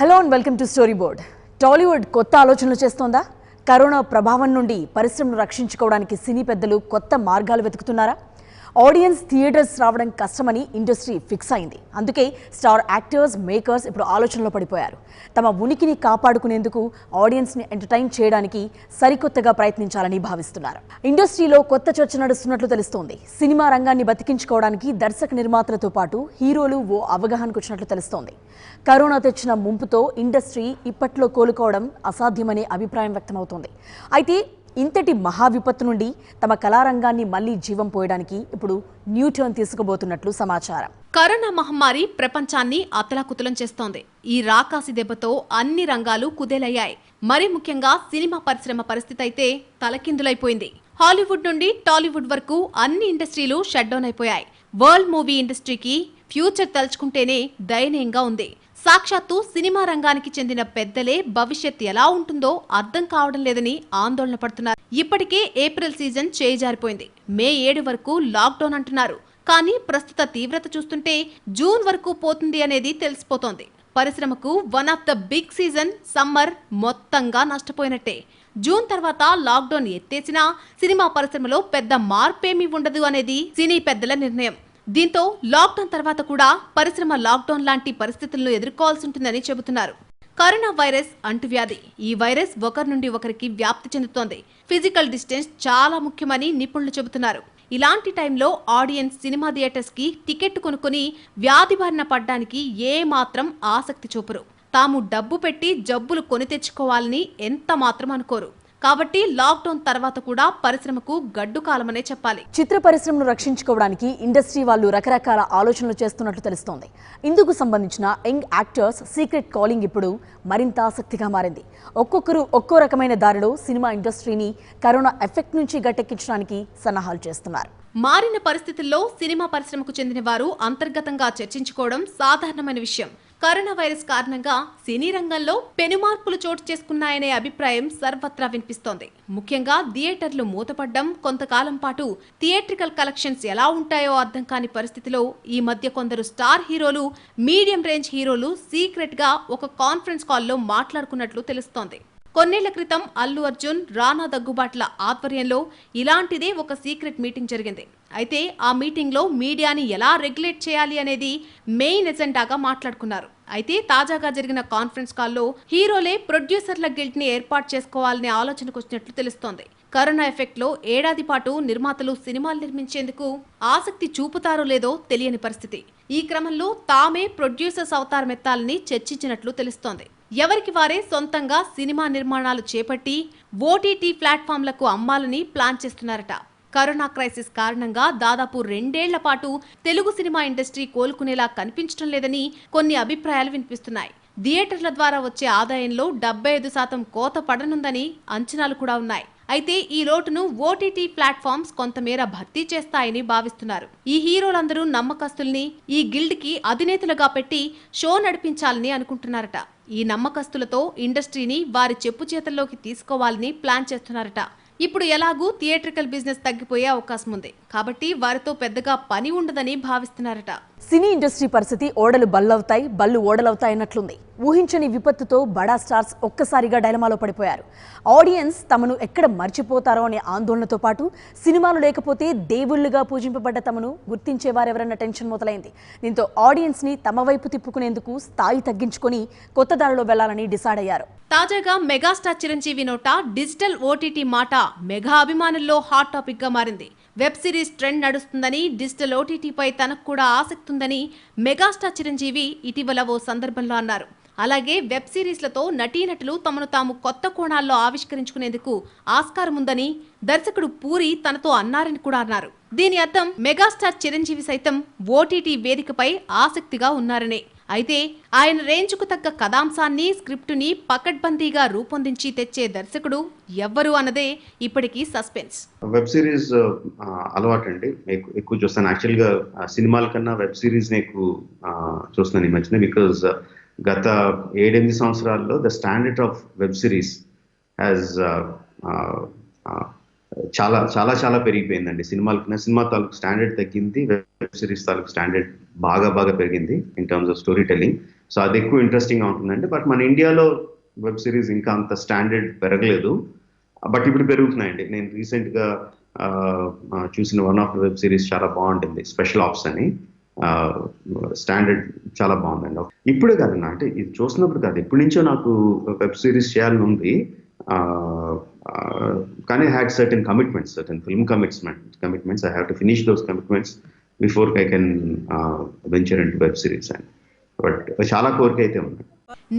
Hello and welcome to story board. Tollywood కొత్త ఆలోచనలు చేస్తోందా? Corona ప్రభావం నుండి పరిశ్రమను రక్షించుకోవడానికి సినీ పెద్దలు కొత్త మార్గాలు వెతుకుతున్నారా? ఆడియన్స్ థియేటర్స్ రావడం కష్టమని ఇండస్ట్రీ ఫిక్స్ అయింది. అందుకే స్టార్ యాక్టర్స్, మేకర్స్ ఇప్పుడు ఆలోచనలో పడిపోయారు. తమ ఉనికిని కాపాడుకునేందుకు ఆడియన్స్ని ఎంటర్టైన్ చేయడానికి సరికొత్తగా ప్రయత్నించాలని భావిస్తున్నారు. ఇండస్ట్రీలో కొత్త చర్చ నడుస్తున్నట్లు తెలుస్తోంది. సినిమా రంగాన్ని బతికించుకోవడానికి దర్శక నిర్మాతలతో పాటు హీరోలు ఓ అవగాహనకు వచ్చినట్లు తెలుస్తోంది. కరోనా తెచ్చిన ముంపుతో ఇండస్ట్రీ ఇప్పట్లో కోలుకోవడం అసాధ్యమనే అభిప్రాయం వ్యక్తమవుతోంది. అయితే ఇంతటి మహా విపత్తు నుండి తమ కళారంగాన్ని మళ్లీ జీవం పోయడానికి ఇప్పుడు న్యూ టర్న్ తీసుకోబోతున్నట్లు సమాచారం. కరోనా మహమ్మారి ప్రపంచాన్ని అతలాకుతలం చేస్తోంది. ఈ రాకాసి దెబ్బతో అన్ని రంగాలు కుదేలయ్యాయి. మరి ముఖ్యంగా సినిమా పరిశ్రమ పరిస్థితి అయితే తలకిందులైపోయింది. హాలీవుడ్ నుండి టాలీవుడ్ వరకు అన్ని ఇండస్ట్రీలు షట్ డౌన్ అయిపోయాయి. వరల్డ్ మూవీ ఇండస్ట్రీకి ఫ్యూచర్ తలుచుకుంటేనే దయనీయంగా ఉంది. సాక్షాత్తు సినిమా రంగానికి చెందిన పెద్దలే భవిష్యత్ ఎలా ఉంటుందో అర్థం కావడం లేదని ఆందోళన పడుతున్నారు. ఇప్పటికే ఏప్రిల్ సీజన్ చేజారిపోయింది. మే 7 వరకు లాక్డౌన్ అంటున్నారు. కానీ ప్రస్తుత తీవ్రత చూస్తుంటే జూన్ వరకు పోతుంది అనేది తెలిసిపోతోంది. పరిశ్రమకు one of the big season summer మొత్తంగా నష్టపోయినట్టే. జూన్ తర్వాత లాక్డౌన్ ఎత్తేసినా సినిమా పరిశ్రమలో పెద్ద మార్పేమీ ఉండదు అనేది సినీ పెద్దల నిర్ణయం. దీంతో లాక్డౌన్ తర్వాత కూడా పరిశ్రమ లాక్డౌన్ లాంటి పరిస్థితులను ఎదుర్కోవాల్సి ఉంటుందని చెబుతున్నారు. కరోనా వైరస్ అంటువ్యాధి. ఈ వైరస్ ఒకరి నుండి ఒకరికి వ్యాప్తి చెందుతోంది. ఫిజికల్ డిస్టెన్స్ చాలా ముఖ్యమని నిపుణులు చెబుతున్నారు. ఇలాంటి టైంలో ఆడియన్స్ సినిమా థియేటర్స్ కి టికెట్ కొనుక్కొని వ్యాధి బారిన పడ్డానికి ఏ మాత్రం ఆసక్తి చూపరు. తాము డబ్బు పెట్టి జబ్బులు కొని తెచ్చుకోవాలని ఎంత మాత్రం అనుకోరు. కాబట్టి లాక్డౌన్ తర్వాత కూడా పరిశ్రమకు గడ్డు కాలమనే చెప్పాలి. చిత్ర పరిశ్రమను రక్షించుకోవడానికి ఇండస్ట్రీ వాళ్ళు రకరకాల ఆలోచనలు చేస్తున్నట్లు తెలుస్తోంది. ఇందుకు సంబంధించిన యంగ్ యాక్టర్స్ సీక్రెట్ కాలింగ్ ఇప్పుడు మరింత ఆసక్తిగా మారింది. ఒక్కొక్కరు ఒక్కో రకమైన దారిలో సినిమా ఇండస్ట్రీని కరోనా ఎఫెక్ట్ నుంచి గట్టెక్కించడానికి సన్నాహాలు చేస్తున్నారు. మారిన పరిస్థితుల్లో సినిమా పరిశ్రమకు చెందిన వారు అంతర్గతంగా చర్చించుకోవడం సాధారణమైన విషయం. కరోనా వైరస్ కారణంగా సినీ రంగంలో పెనుమార్పులు చోటు చేసుకున్నాయనే అభిప్రాయం సర్వత్రా వినిపిస్తోంది. ముఖ్యంగా థియేటర్లు మూతపడ్డం, కొంతకాలం పాటు థియేట్రికల్ కలెక్షన్స్ ఎలా ఉంటాయో అర్థం కాని పరిస్థితిలో ఈ మధ్య కొందరు స్టార్ హీరోలు, మీడియం రేంజ్ హీరోలు సీక్రెట్ గా ఒక కాన్ఫరెన్స్ కాల్లో మాట్లాడుకున్నట్లు తెలుస్తోంది. కొన్నేళ్ల క్రితం అల్లు అర్జున్, రానా దగ్గుబాట్ల ఆధ్వర్యంలో ఇలాంటిదే ఒక సీక్రెట్ మీటింగ్ జరిగింది. అయితే ఆ మీటింగ్ లో మీడియాని ఎలా రెగ్యులేట్ చేయాలి అనేది మెయిన్ ఎజెండాగా మాట్లాడుకున్నారు. అయితే తాజాగా జరిగిన కాన్ఫరెన్స్ కాల్లో హీరోలే ప్రొడ్యూసర్ల గిల్డ్ ని ఏర్పాటు చేసుకోవాలనే ఆలోచనకు వచ్చినట్లు తెలుస్తోంది. కరోనా ఎఫెక్ట్ లో ఏడాది పాటు నిర్మాతలు సినిమాలు నిర్మించేందుకు ఆసక్తి చూపుతారో లేదో తెలియని పరిస్థితి. ఈ క్రమంలో తామే ప్రొడ్యూసర్స్ అవతారమెత్తాలని చర్చించినట్లు తెలుస్తోంది. ఎవరికి వారే సొంతంగా సినిమా నిర్మాణాలు చేపట్టి ఓటీటీ ప్లాట్ఫామ్లకు అమ్మాలని ప్లాన్ చేస్తున్నారట. కరోనా క్రైసిస్ కారణంగా దాదాపు 2 ఏళ్ల పాటు తెలుగు సినిమా ఇండస్ట్రీ కోలుకునేలా కనిపించడం లేదని కొన్ని అభిప్రాయాలు వినిపిస్తున్నాయి. థియేటర్ల ద్వారా వచ్చే ఆదాయంలో 75% కోత పడనుందని అంచనాలు కూడా ఉన్నాయి. అయితే ఈ లోటును ఓటీటీ ప్లాట్ఫామ్స్ కొంతమేర భర్తీ చేస్తాయని భావిస్తున్నారు. ఈ హీరోలందరూ నమ్మకస్తుల్ని ఈ గిల్డ్ కి అధినేతలుగా పెట్టి షో నడిపించాలని అనుకుంటున్నారట. ఈ నమ్మకస్తులతో ఇండస్ట్రీని వారి చెప్పు చేతల్లోకి తీసుకోవాలని ప్లాన్ చేస్తున్నారట. ఇప్పుడు ఎలాగూ థియేట్రికల్ బిజినెస్ తగ్గిపోయే అవకాశం ఉంది కాబట్టి వారితో పెద్దగా పని ఉండదని భావిస్తున్నారట. సినీ ఇండస్ట్రీ పరిస్థితి ఓడలు బల్లవుతాయి, బళ్ళు ఓడలవుతాయి అన్నట్లుంది. ఊహించని విపత్తుతో బడా స్టార్స్ ఒక్కసారిగా డైలమాలో పడిపోయారు. ఆడియన్స్ తమను ఎక్కడ మర్చిపోతారో అనే ఆందోళనతో పాటు సినిమాలు లేకపోతే దేవుళ్లుగా పూజింపబడ్డ తమను గుర్తించేవారెవరన్న టెన్షన్ మొదలైంది. దీంతో ఆడియన్స్ ని తమ వైపు తిప్పుకునేందుకు స్థాయి తగ్గించుకొని కొత్త దారిలో వెళ్లాలని డిసైడ్ అయ్యారు. తాజాగా మెగాస్టార్ చిరంజీవి నోట డిజిటల్ ఓటీటీ మాట మెగా అభిమానుల్లో హాట్ టాపిక్ గా మారింది. వెబ్ సిరీస్ ట్రెండ్ నడుస్తుందని, డిజిటల్ ఓటీటీపై తనకు కూడా ఆసక్తి ఉందని మెగాస్టార్ చిరంజీవి ఇటీవల ఓ సందర్భంలో అన్నారు. అలాగే వెబ్ సిరీస్లతో నటీనటులు తమను తాము కొత్త కోణాల్లో ఆవిష్కరించుకునేందుకు ఆస్కారం ఉందని దర్శకుడు పూరి తనతో అన్నారని కూడా అన్నారు. దీని అర్థం మెగాస్టార్ చిరంజీవి సైతం ఓటీటీ వేదికపై ఆసక్తిగా ఉన్నారనే. అయితే ఆయన రేంజ్కు తగ్గ కథాంశాన్ని, స్క్రిప్టుని పకడ్బందీగా రూపొందించి తెచ్చే దర్శకుడు ఎవ్వరు అన్నదే ఇప్పటికీ సస్పెన్స్. వెబ్ సిరీస్ అలవాటండి, ఎక్కువ చూస్తాను. యాక్చువల్గా సినిమాల కన్నా వెబ్ సిరీస్ ఎక్కువ చూస్తున్నాను ఈ మధ్యన. బికాజ్ గత 7-8 సంవత్సరాల్లో the standard of web series has చాలా చాలా చాలా పెరిగిపోయిందండి. సినిమా తాలూకు స్టాండర్డ్ తగ్గింది, వెబ్ సిరీస్ తాలూకు స్టాండర్డ్ బాగా పెరిగింది in terms of story telling. So అది ఎక్కువ ఇంట్రెస్టింగ్గా ఉంటుందండి. బట్ మన ఇండియాలో వెబ్ సిరీస్ ఇంకా అంత స్టాండర్డ్ పెరగలేదు, బట్ ఇప్పుడు పెరుగుతున్నాయండి. నేను రీసెంట్గా చూసిన one of the web series చాలా బాగుంటుంది, స్పెషల్ ఆప్స్ అని. స్టాండర్డ్ చాలా బాగుందండి. ఇప్పుడే కాదన్నా, అంటే ఇది చూసినప్పుడు కాదు, ఎప్పటి నుంచో నాకు వెబ్ సిరీస్ చేయాలని ఉంది. కానీ I had certain commitments, certain film commitments. I have to finish those commitments before I can venture into web series. But చాలా కోరిక అయితే ఉంది.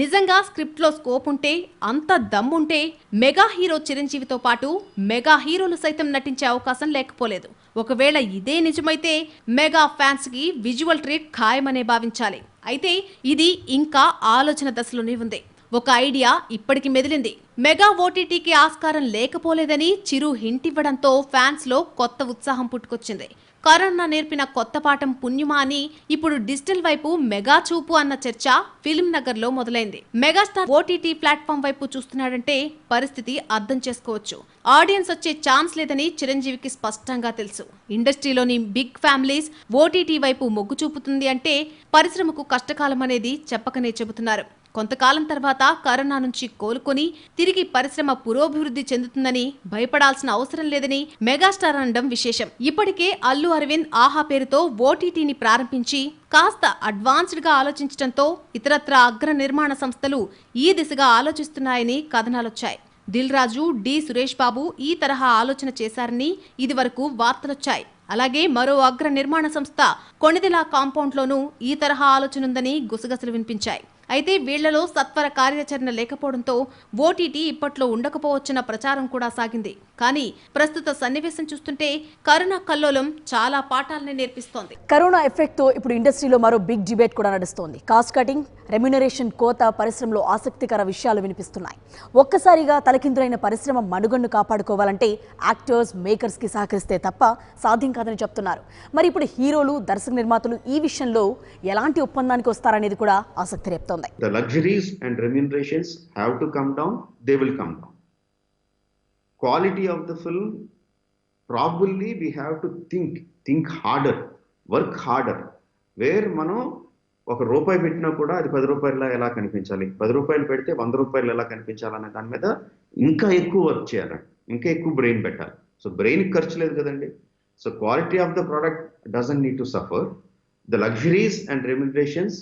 నిజంగా స్క్రిప్ట్ లో స్కోప్ ఉంటే, అంత దమ్ముంటే మెగా హీరో చిరంజీవితో పాటు మెగా హీరోలు సైతం నటించే అవకాశం లేకపోలేదు. ఒకవేళ ఇదే నిజమైతే మెగా ఫ్యాన్స్ కి విజువల్ ట్రీట్ ఖాయమనే భావించాలి. అయితే ఇది ఇంకా ఆలోచన దశలోనే ఉంది. ఒక ఐడియా ఇప్పటికి మెదిలింది. మెగా ఓటీటీకి ఆస్కారం లేకపోలేదని చిరు హింట్ ఇవ్వడంతో ఫ్యాన్స్ లో కొత్త ఉత్సాహం పుట్టుకొచ్చింది. కరోనా నేర్పిన కొత్త పాఠం పుణ్యమా అని ఇప్పుడు డిజిటల్ వైపు మెగా చూపు అన్న చర్చ ఫిల్మ్ నగర్ లో మొదలైంది. మెగాస్టార్ ఓటీటీ ప్లాట్ఫామ్ వైపు చూస్తున్నాడంటే పరిస్థితి అర్థం చేసుకోవచ్చు. ఆడియన్స్ వచ్చే ఛాన్స్ లేదని చిరంజీవికి స్పష్టంగా తెలుసు. ఇండస్ట్రీలోని బిగ్ ఫ్యామిలీస్ ఓటీటీ వైపు మొగ్గు చూపుతుంది అంటే పరిశ్రమకు కష్టకాలం అనేది చెప్పకనే చెబుతున్నారు. కొంతకాలం తర్వాత కరోనా నుంచి కోలుకొని తిరిగి పరిశ్రమ పురోభివృద్ధి చెందుతుందని భయపడాల్సిన అవసరం లేదని మెగాస్టార్ అనడం విశేషం. ఇప్పటికే అల్లు అరవింద్ ఆహా పేరుతో ఓటీటీని ప్రారంభించి కాస్త అడ్వాన్స్డ్ గా ఆలోచించడంతో ఇతరత్ర అగ్ర నిర్మాణ సంస్థలు ఈ దిశగా ఆలోచిస్తున్నాయని కథనాలొచ్చాయి. దిల్ రాజు, డి సురేష్ బాబు ఈ తరహా ఆలోచన చేశారని ఇదివరకు వార్తలొచ్చాయి. అలాగే మరో అగ్ర నిర్మాణ సంస్థ కొణిదెల కాంపౌండ్ లోనూ ఈ తరహా ఆలోచన ఉందని గుసగుసలు వినిపించాయి. అయితే వీళ్లలో సత్వర కార్యాచరణ లేకపోవడంతో ఓటీటీ ఇప్పట్లో ఉండకపోవచ్చన్న ప్రచారం కూడా సాగింది. కానీ ప్రస్తుత సన్నివేశం చూస్తుంటే కరోనా కల్లోలం చాలా పాఠాలనే నేర్పిస్తోంది. కరోనా ఎఫెక్ట్ తో ఇప్పుడు ఇండస్ట్రీలో మరో బిగ్ డిబేట్ కూడా నడుస్తోంది. కాస్ట్ కటింగ్, రెమ్యునరేషన్ కోత పరిశ్రమలో ఆసక్తికర విషయాలు వినిపిస్తున్నాయి. ఒక్కసారిగా తలకిందులైన పరిశ్రమ మనుగడను కాపాడుకోవాలంటే యాక్టర్స్, మేకర్స్ కి సహకరిస్తే తప్ప సాధ్యం కాదని చెప్తున్నారు. మరి ఇప్పుడు హీరోలు, దర్శక నిర్మాతలు ఈ విషయంలో ఎలాంటి ఒప్పందానికి వస్తారనేది కూడా ఆసక్తి రేపుతోంది. The luxuries and remunerations have to come down, they will come down. Quality of the film, probably we have to think harder, work harder. Where మనం ఒక రూపాయి పెట్టినా కూడా అది 10 రూపాయల ఎలా కనిపించాలి, 10 రూపాయలు పెడితే 100 రూపాయలు ఎలా కనిపించాలనే దాని మీద ఇంకా ఎక్కువ వర్క్ చేయాలండి, ఇంకా ఎక్కువ బ్రెయిన్ పెట్టాలి. సో బ్రెయిన్ ఖర్చు లేదు కదండి. So quality of the product doesn't need to suffer. The luxuries and remunerations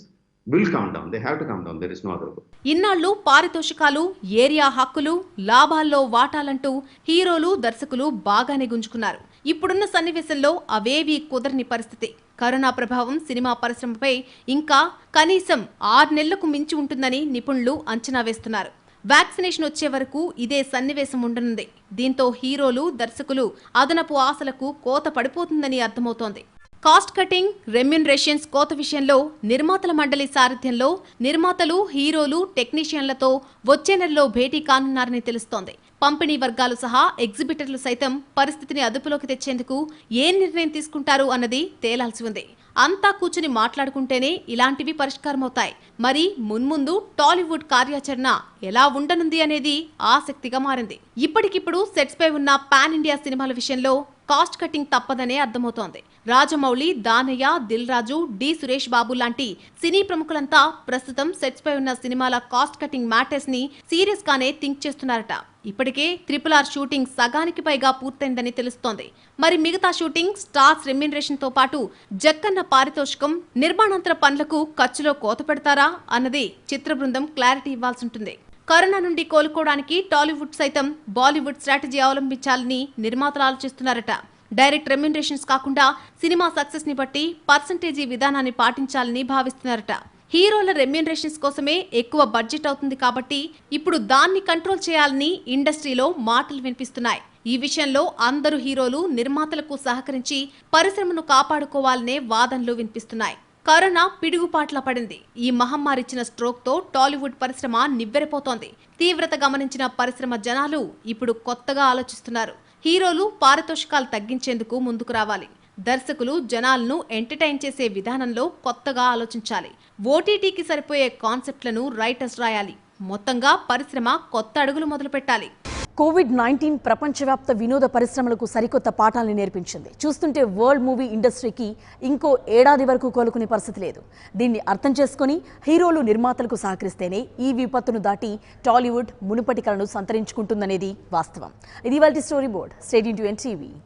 will come down. They have to come down. There is no other way. ఇన్నాళ్లు పారితోషికాలు, ఏరియా హక్కులు, లాభాల్లో వాటాలంటూ హీరోలు, దర్శకులు బాగానే గుంజుకున్నారు. ఇప్పుడున్న సన్నివేశంలో అవేవీ కుదరని పరిస్థితి. కరోనా ప్రభావం సినిమా పరిశ్రమపై ఇంకా కనీసం 6 నెలలకు మించి ఉంటుందని నిపుణులు అంచనా వేస్తున్నారు. వ్యాక్సినేషన్ వచ్చే వరకు ఇదే సన్నివేశం ఉండనుంది. దీంతో హీరోలు, దర్శకులు అదనపు ఆశలకు కోత పడిపోతుందని అర్థమవుతోంది. కాస్ట్ కటింగ్, రెమ్యునరేషన్స్ కోత విషయంలో నిర్మాతల మండలి సారథ్యంలో నిర్మాతలు, హీరోలు, టెక్నీషియన్లతో వచ్చే నెలలో భేటీ కానున్నారని తెలుస్తోంది. పంపిణీ వర్గాలు సహా ఎగ్జిబిటర్లు సైతం పరిస్థితిని అదుపులోకి తెచ్చేందుకు ఏ నిర్ణయం తీసుకుంటారు అన్నది తేలాల్సి ఉంది. అంతా కూర్చుని మాట్లాడుకుంటేనే ఇలాంటివి పరిష్కారమవుతాయి. మరి మున్ముందు టాలీవుడ్ కార్యాచరణ ఎలా ఉండనుంది అనేది ఆసక్తిగా మారింది. ఇప్పటికిప్పుడు సెట్స్ పై ఉన్న పాన్ ఇండియా సినిమాల విషయంలో కాస్ట్ కటింగ్ తప్పదనే అర్థమవుతోంది. రాజమౌళి, దానయ్య, దిల్ రాజు, డి సురేష్ బాబు లాంటి సినీ ప్రముఖులంతా ప్రస్తుతం సెట్స్ పై ఉన్న సినిమాల కాస్ట్ కటింగ్ మ్యాటర్స్ ని సీరియస్ గానే థింక్ చేస్తున్నారట. ఇప్పటికే RRR షూటింగ్ సగానికి పైగా పూర్తయిందని తెలుస్తోంది. మరి మిగతా షూటింగ్, స్టార్స్ రెమ్యునరేషన్ తో పాటు జక్కన్న పారితోషికం, నిర్మాణాంతర పనులకు ఖర్చులో కోత పెడతారా అన్నది చిత్ర బృందం క్లారిటీ ఇవ్వాల్సి ఉంటుంది. కరోనా నుండి కోలుకోవడానికి టాలీవుడ్ సైతం బాలీవుడ్ స్ట్రాటజీ అవలంబించాలని నిర్మాతలు ఆలోచిస్తున్నారట. డైరెక్ట్ రెమ్యునరేషన్స్ కాకుండా సినిమా సక్సెస్ ని బట్టి పర్సంటేజీ విధానాన్ని పాటించాలని భావిస్తున్నారట. హీరోల రెమ్యునరేషన్స్ కోసమే ఎక్కువ బడ్జెట్ అవుతుంది కాబట్టి ఇప్పుడు దాన్ని కంట్రోల్ చేయాలని ఇండస్ట్రీలో మాటలు వినిపిస్తున్నాయి. ఈ విషయంలో అందరూ హీరోలు, నిర్మాతలకు సహకరించి పరిశ్రమను కాపాడుకోవాలనే వాదనలు వినిపిస్తున్నాయి. కరోనా పిడుగుపాట్ల పడింది. ఈ మహమ్మారిచ్చిన స్ట్రోక్ తో టాలీవుడ్ పరిశ్రమ నివ్వెరపోతోంది. తీవ్రత గమనించిన పరిశ్రమ జనాలు ఇప్పుడు కొత్తగా ఆలోచిస్తున్నారు. హీరోలు పారితోషికాలు తగ్గించేందుకు ముందుకు రావాలి. దర్శకులు జనాలను ఎంటర్టైన్ చేసే విధానంలో కొత్తగా ఆలోచించాలి. ఓటీటీకి సరిపోయే కాన్సెప్ట్లను రైటర్స్ రాయాలి. మొత్తంగా పరిశ్రమ కొత్త అడుగులు మొదలుపెట్టాలి. కోవిడ్-19 ప్రపంచవ్యాప్త వినోద పరిశ్రమలకు సరికొత్త పాఠాలను నేర్పించింది. చూస్తుంటే వరల్డ్ మూవీ ఇండస్ట్రీకి ఇంకో ఏడాది వరకు కోలుకునే పరిస్థితి లేదు. దీన్ని అర్థం చేసుకుని హీరోలు నిర్మాతలకు సహకరిస్తేనే ఈ విపత్తును దాటి టాలీవుడ్ మునుపటి కళను సంతరించుకుంటుందనేది వాస్తవం. ఇది ఇవాల్టి story board. State into NTV.